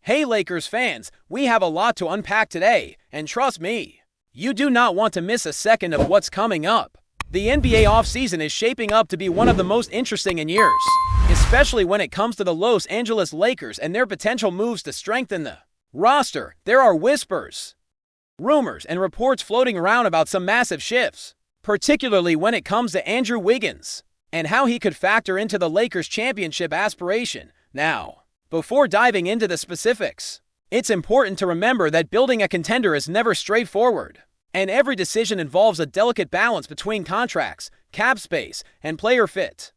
Hey Lakers fans, we have a lot to unpack today, and trust me, you do not want to miss a second of what's coming up. The NBA offseason is shaping up to be one of the most interesting in years, especially when it comes to the Los Angeles Lakers and their potential moves to strengthen the roster. There are whispers, rumors, and reports floating around about some massive shifts, particularly when it comes to Andrew Wiggins and how he could factor into the Lakers' championship aspiration. Now, before diving into the specifics, it's important to remember that building a contender is never straightforward, and every decision involves a delicate balance between contracts, cap space, and player fit.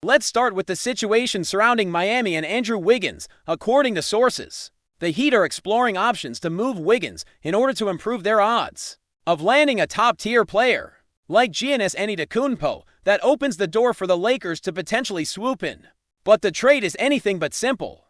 Let's start with the situation surrounding Miami and Andrew Wiggins. According to sources, the Heat are exploring options to move Wiggins in order to improve their odds of landing a top-tier player like Giannis Antetokounmpo that opens the door for the Lakers to potentially swoop in. But the trade is anything but simple.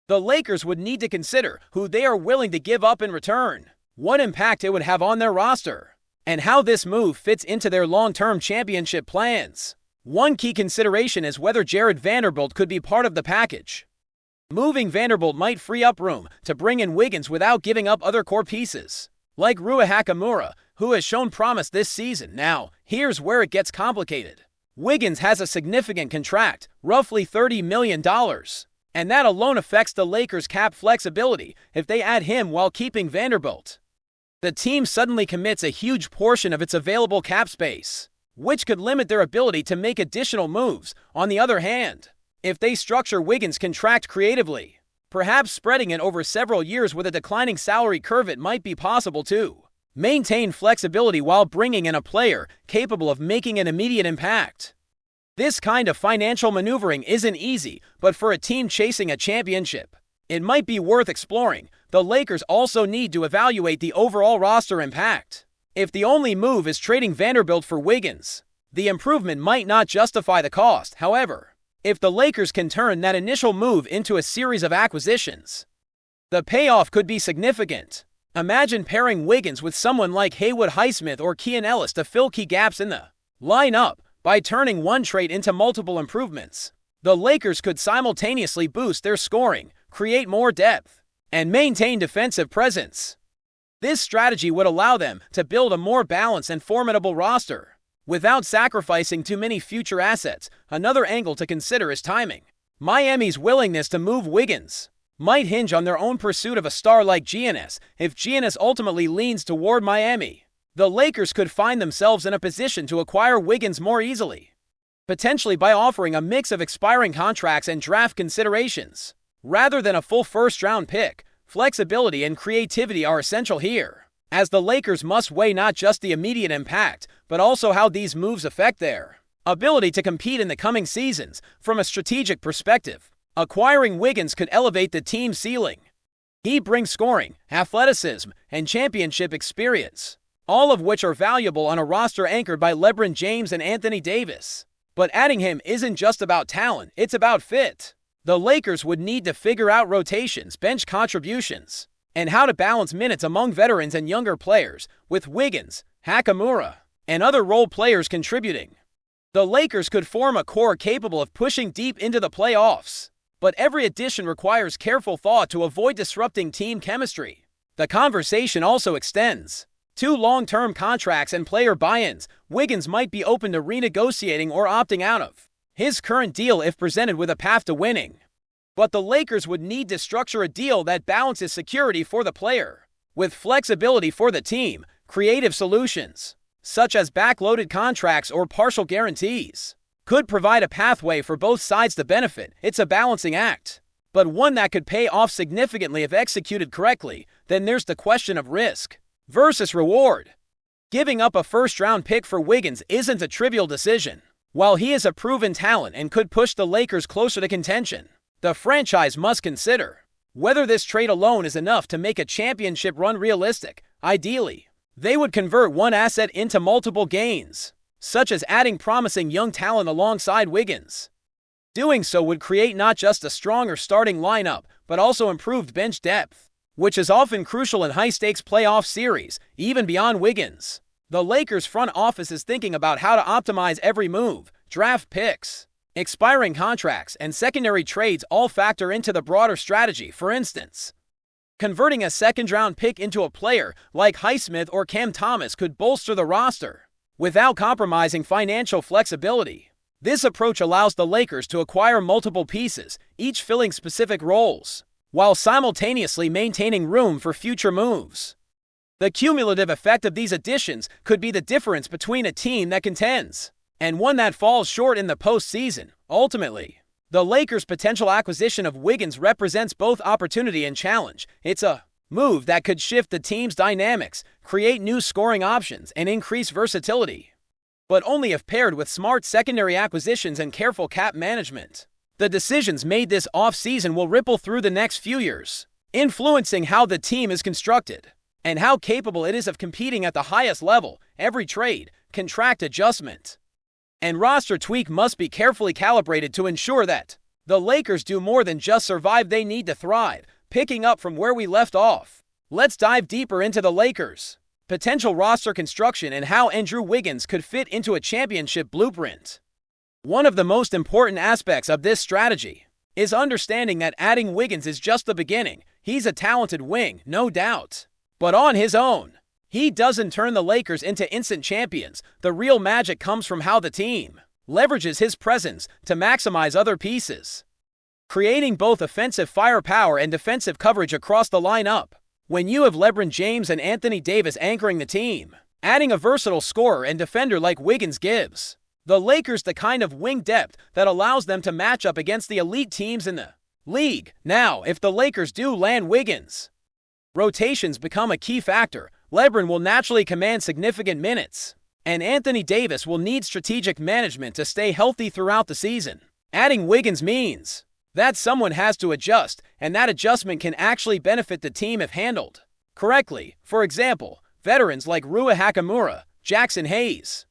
The Lakers would need to consider who they are willing to give up in return, what impact it would have on their roster, and how this move fits into their long-term championship plans. One key consideration is whether Jared Vanderbilt could be part of the package. Moving Vanderbilt might free up room to bring in Wiggins without giving up other core pieces, like Rui Hachimura, who has shown promise this season. Now, here's where it gets complicated. Wiggins has a significant contract, roughly $30 million, and that alone affects the Lakers' cap flexibility if they add him while keeping Vanderbilt. The team suddenly commits a huge portion of its available cap space, which could limit their ability to make additional moves. On the other hand, if they structure Wiggins' contract creatively, perhaps spreading it over several years with a declining salary curve, it might be possible to maintain flexibility while bringing in a player capable of making an immediate impact. This kind of financial maneuvering isn't easy, but for a team chasing a championship, it might be worth exploring. The Lakers also need to evaluate the overall roster impact. If the only move is trading Vanderbilt for Wiggins, the improvement might not justify the cost. However, if the Lakers can turn that initial move into a series of acquisitions, the payoff could be significant. Imagine pairing Wiggins with someone like Haywood Highsmith or Keon Ellis to fill key gaps in the lineup. By turning one trade into multiple improvements, the Lakers could simultaneously boost their scoring, create more depth, and maintain defensive presence. This strategy would allow them to build a more balanced and formidable roster without sacrificing too many future assets. Another angle to consider is timing. Miami's willingness to move Wiggins might hinge on their own pursuit of a star like Giannis. If Giannis ultimately leans toward Miami, the Lakers could find themselves in a position to acquire Wiggins more easily, potentially by offering a mix of expiring contracts and draft considerations. Rather than a full first-round pick, flexibility and creativity are essential here, as the Lakers must weigh not just the immediate impact, but also how these moves affect their ability to compete in the coming seasons. From a strategic perspective, acquiring Wiggins could elevate the team's ceiling. He brings scoring, athleticism, and championship experience, all of which are valuable on a roster anchored by LeBron James and Anthony Davis. But adding him isn't just about talent, it's about fit. The Lakers would need to figure out rotations, bench contributions, and how to balance minutes among veterans and younger players, with Wiggins, Hachimura, and other role players contributing. The Lakers could form a core capable of pushing deep into the playoffs, but every addition requires careful thought to avoid disrupting team chemistry. The conversation also extends to long-term contracts and player buy-ins. Wiggins might be open to renegotiating or opting out of his current deal if presented with a path to winning. But the Lakers would need to structure a deal that balances security for the player with flexibility for the team. Creative solutions, such as backloaded contracts or partial guarantees, could provide a pathway for both sides to benefit. It's a balancing act, but one that could pay off significantly if executed correctly. Then there's the question of risk versus reward. Giving up a first-round pick for Wiggins isn't a trivial decision. While he is a proven talent and could push the Lakers closer to contention, the franchise must consider whether this trade alone is enough to make a championship run realistic. Ideally, they would convert one asset into multiple gains, such as adding promising young talent alongside Wiggins. Doing so would create not just a stronger starting lineup, but also improved bench depth, which is often crucial in high-stakes playoff series. Even beyond Wiggins, the Lakers front office is thinking about how to optimize every move. Draft picks, expiring contracts, and secondary trades all factor into the broader strategy. For instance, Converting a second-round pick into a player like Highsmith or Cam Thomas could bolster the roster without compromising financial flexibility. This approach allows the Lakers to acquire multiple pieces, each filling specific roles, while simultaneously maintaining room for future moves. The cumulative effect of these additions could be the difference between a team that contends and one that falls short in the postseason. Ultimately, the Lakers' potential acquisition of Wiggins represents both opportunity and challenge. It's a move that could shift the team's dynamics, create new scoring options, and increase versatility, but only if paired with smart secondary acquisitions and careful cap management. The decisions made this offseason will ripple through the next few years, influencing how the team is constructed and how capable it is of competing at the highest level. Every trade, contract adjustment, and roster tweak must be carefully calibrated to ensure that the Lakers do more than just survive. They need to thrive. Picking up from where we left off, let's dive deeper into the Lakers' potential roster construction and how Andrew Wiggins could fit into a championship blueprint. One of the most important aspects of this strategy is understanding that adding Wiggins is just the beginning. He's a talented wing, no doubt, but on his own, he doesn't turn the Lakers into instant champions. The real magic comes from how the team leverages his presence to maximize other pieces, creating both offensive firepower and defensive coverage across the lineup. When you have LeBron James and Anthony Davis anchoring the team, adding a versatile scorer and defender like Wiggins gives the Lakers the kind of wing depth that allows them to match up against the elite teams in the league. Now, if the Lakers do land Wiggins, rotations become a key factor. LeBron will naturally command significant minutes, and Anthony Davis will need strategic management to stay healthy throughout the season. Adding Wiggins means that someone has to adjust, and that adjustment can actually benefit the team if handled correctly. For example, veterans like Rui Hachimura, Jackson Hayes,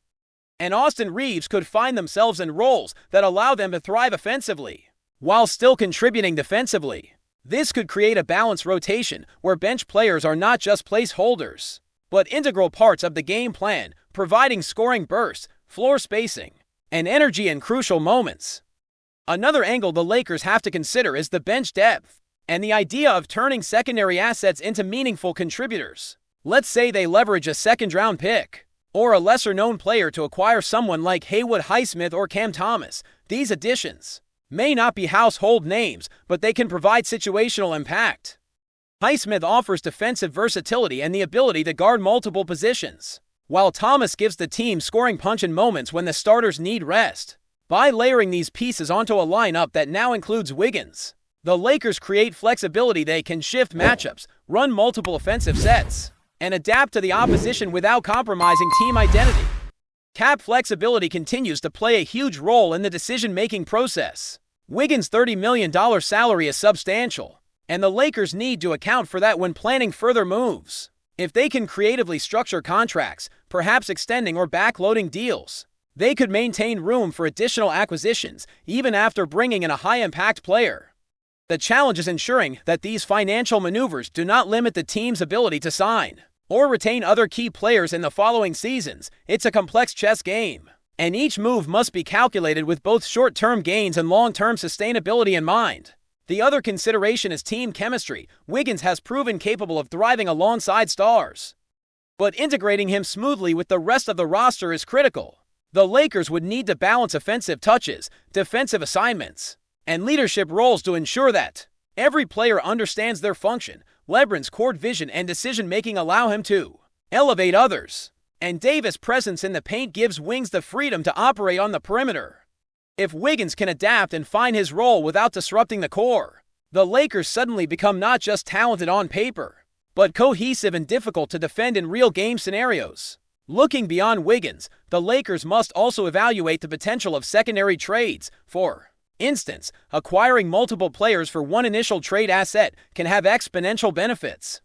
and Austin Reeves could find themselves in roles that allow them to thrive offensively while still contributing defensively. This could create a balanced rotation where bench players are not just placeholders, but integral parts of the game plan, providing scoring bursts, floor spacing, and energy in crucial moments. Another angle the Lakers have to consider is the bench depth and the idea of turning secondary assets into meaningful contributors. Let's say they leverage a second-round pick or a lesser-known player to acquire someone like Highsmith or Cam Thomas. These additions may not be household names, but they can provide situational impact. Highsmith offers defensive versatility and the ability to guard multiple positions, while Thomas gives the team scoring punch in moments when the starters need rest. By layering these pieces onto a lineup that now includes Wiggins, the Lakers create flexibility. They can shift matchups, run multiple offensive sets, and adapt to the opposition without compromising team identity. Cap flexibility continues to play a huge role in the decision-making process. Wiggins' $30 million salary is substantial, and the Lakers need to account for that when planning further moves. If they can creatively structure contracts, perhaps extending or backloading deals, they could maintain room for additional acquisitions even after bringing in a high-impact player. The challenge is ensuring that these financial maneuvers do not limit the team's ability to sign or retain other key players in the following seasons. It's a complex chess game, and each move must be calculated with both short-term gains and long-term sustainability in mind. The other consideration is team chemistry. Wiggins has proven capable of thriving alongside stars, but integrating him smoothly with the rest of the roster is critical. The Lakers would need to balance offensive touches, defensive assignments, and leadership roles to ensure that every player understands their function. LeBron's court vision and decision-making allow him to elevate others, and Davis' presence in the paint gives Wings the freedom to operate on the perimeter. If Wiggins can adapt and find his role without disrupting the core, the Lakers suddenly become not just talented on paper, but cohesive and difficult to defend in real game scenarios. Looking beyond Wiggins, the Lakers must also evaluate the potential of secondary trades. For instance, acquiring multiple players for one initial trade asset can have exponential benefits.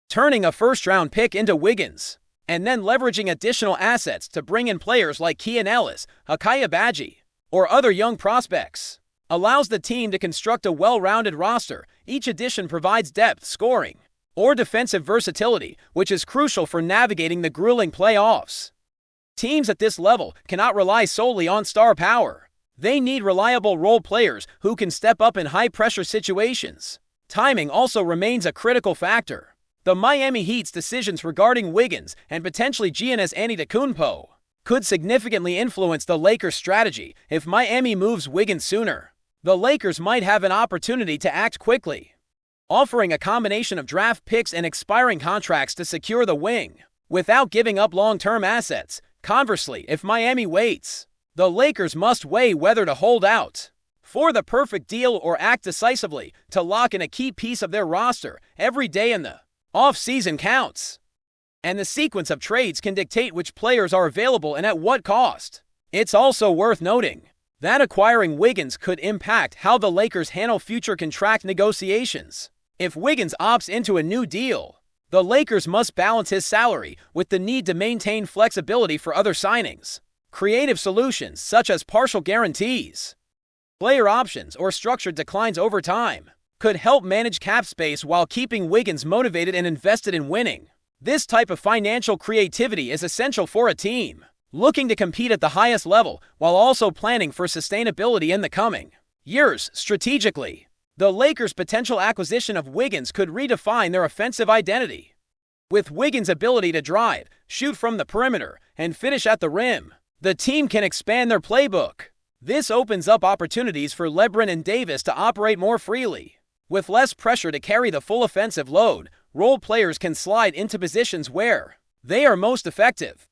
Turning a first-round pick into Wiggins, and then leveraging additional assets to bring in players like Keon Ellis, Akaya Badji, or other young prospects, allows the team to construct a well-rounded roster. Each addition provides depth, scoring, or defensive versatility, which is crucial for navigating the grueling playoffs. Teams at this level cannot rely solely on star power. They need reliable role players who can step up in high-pressure situations. Timing also remains a critical factor. The Miami Heat's decisions regarding Wiggins and potentially Giannis Antetokounmpo could significantly influence the Lakers' strategy. If Miami moves Wiggins sooner, the Lakers might have an opportunity to act quickly, offering a combination of draft picks and expiring contracts to secure the wing without giving up long-term assets. Conversely, if Miami waits, the Lakers must weigh whether to hold out for the perfect deal or act decisively to lock in a key piece of their roster. Every day in the off-season counts, and the sequence of trades can dictate which players are available and at what cost. It's also worth noting that acquiring Wiggins could impact how the Lakers handle future contract negotiations. If Wiggins opts into a new deal, the Lakers must balance his salary with the need to maintain flexibility for other signings. Creative solutions such as partial guarantees, player options, or structured declines over time could help manage cap space while keeping Wiggins motivated and invested in winning. This type of financial creativity is essential for a team looking to compete at the highest level while also planning for sustainability in the coming years. Strategically, the Lakers' potential acquisition of Wiggins could redefine their offensive identity. With Wiggins' ability to drive, shoot from the perimeter, and finish at the rim, the team can expand their playbook. This opens up opportunities for LeBron and Davis to operate more freely. With less pressure to carry the full offensive load, role players can slide into positions where they are most effective,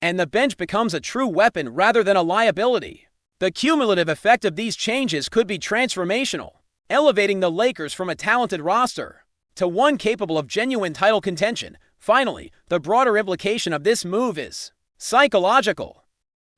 and the bench becomes a true weapon rather than a liability. The cumulative effect of these changes could be transformational, elevating the Lakers from a talented roster to one capable of genuine title contention. Finally, the broader implication of this move is psychological.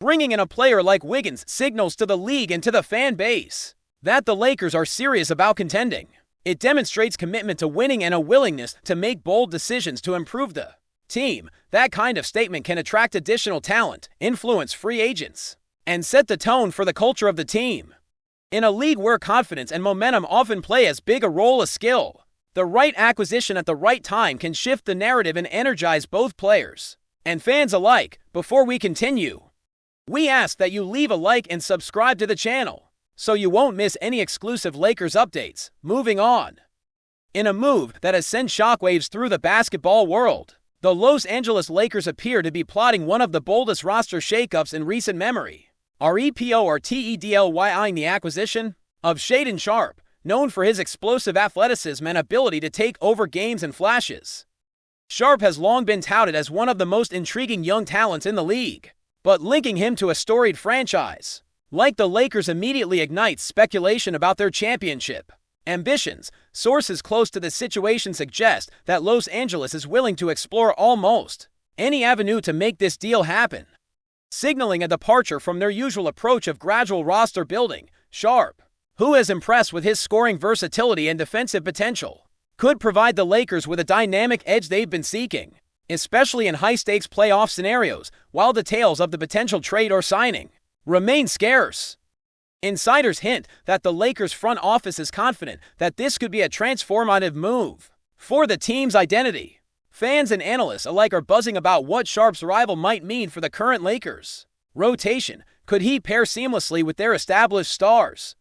Bringing in a player like Wiggins signals to the league and to the fan base that the Lakers are serious about contending. It demonstrates commitment to winning and a willingness to make bold decisions to improve the team. That kind of statement can attract additional talent, influence free agents, and set the tone for the culture of the team. In a league where confidence and momentum often play as big a role as skill, the right acquisition at the right time can shift the narrative and energize both players and fans alike. Before we continue, we ask that you leave a like and subscribe to the channel so you won't miss any exclusive Lakers updates. Moving on. In a move that has sent shockwaves through the basketball world, the Los Angeles Lakers appear to be plotting one of the boldest roster shakeups in recent memory. REPO or TEDLYing the acquisition of SHAEDON SHARPE, known for his explosive athleticism and ability to take over games in flashes. SHARPE has long been touted as one of the most intriguing young talents in the league, but linking him to a storied franchise like the Lakers immediately ignites speculation about their championship ambitions. Sources close to the situation suggest that Los Angeles is willing to explore almost any avenue to make this deal happen, signaling a departure from their usual approach of gradual roster building. SHARPE, who has impressed with his scoring versatility and defensive potential, could provide the Lakers with a dynamic edge they've been seeking, especially in high-stakes playoff scenarios. While details of the potential trade or signing remain scarce, insiders hint that the Lakers front office is confident that this could be a transformative move for the team's identity. Fans and analysts alike are buzzing about what SHARPE's arrival might mean for the current Lakers rotation. Could he pair seamlessly with their established stars,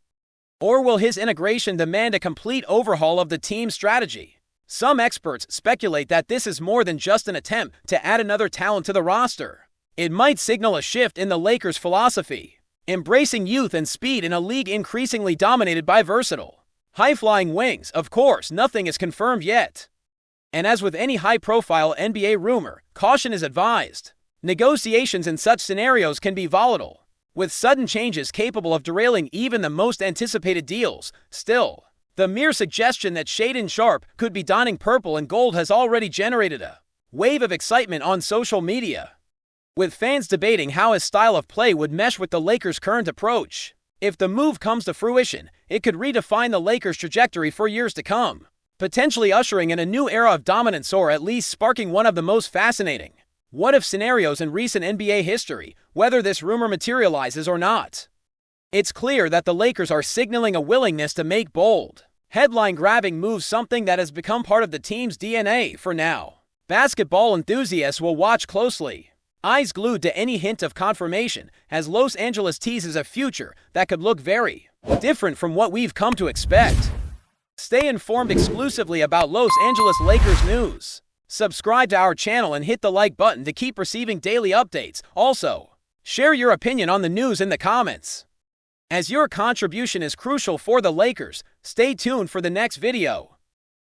or will his integration demand a complete overhaul of the team's strategy? Some experts speculate that this is more than just an attempt to add another talent to the roster. It might signal a shift in the Lakers' philosophy, embracing youth and speed in a league increasingly dominated by versatile, high-flying wings. Of course, nothing is confirmed yet, and as with any high-profile NBA rumor, caution is advised. Negotiations in such scenarios can be volatile, with sudden changes capable of derailing even the most anticipated deals. Still, the mere suggestion that SHAEDON SHARPE could be donning purple and gold has already generated a wave of excitement on social media, with fans debating how his style of play would mesh with the Lakers' current approach. If the move comes to fruition, it could redefine the Lakers' trajectory for years to come, potentially ushering in a new era of dominance or at least sparking one of the most fascinating what-if scenarios in recent NBA history. Whether this rumor materializes or not, it's clear that the Lakers are signaling a willingness to make bold, headline-grabbing moves, something that has become part of the team's DNA for now. Basketball enthusiasts will watch closely, eyes glued to any hint of confirmation, as Los Angeles teases a future that could look very different from what we've come to expect. Stay informed exclusively about Los Angeles Lakers news. Subscribe to our channel and hit the like button to keep receiving daily updates. Also, share your opinion on the news in the comments. As your contribution is crucial for the Lakers, stay tuned for the next video.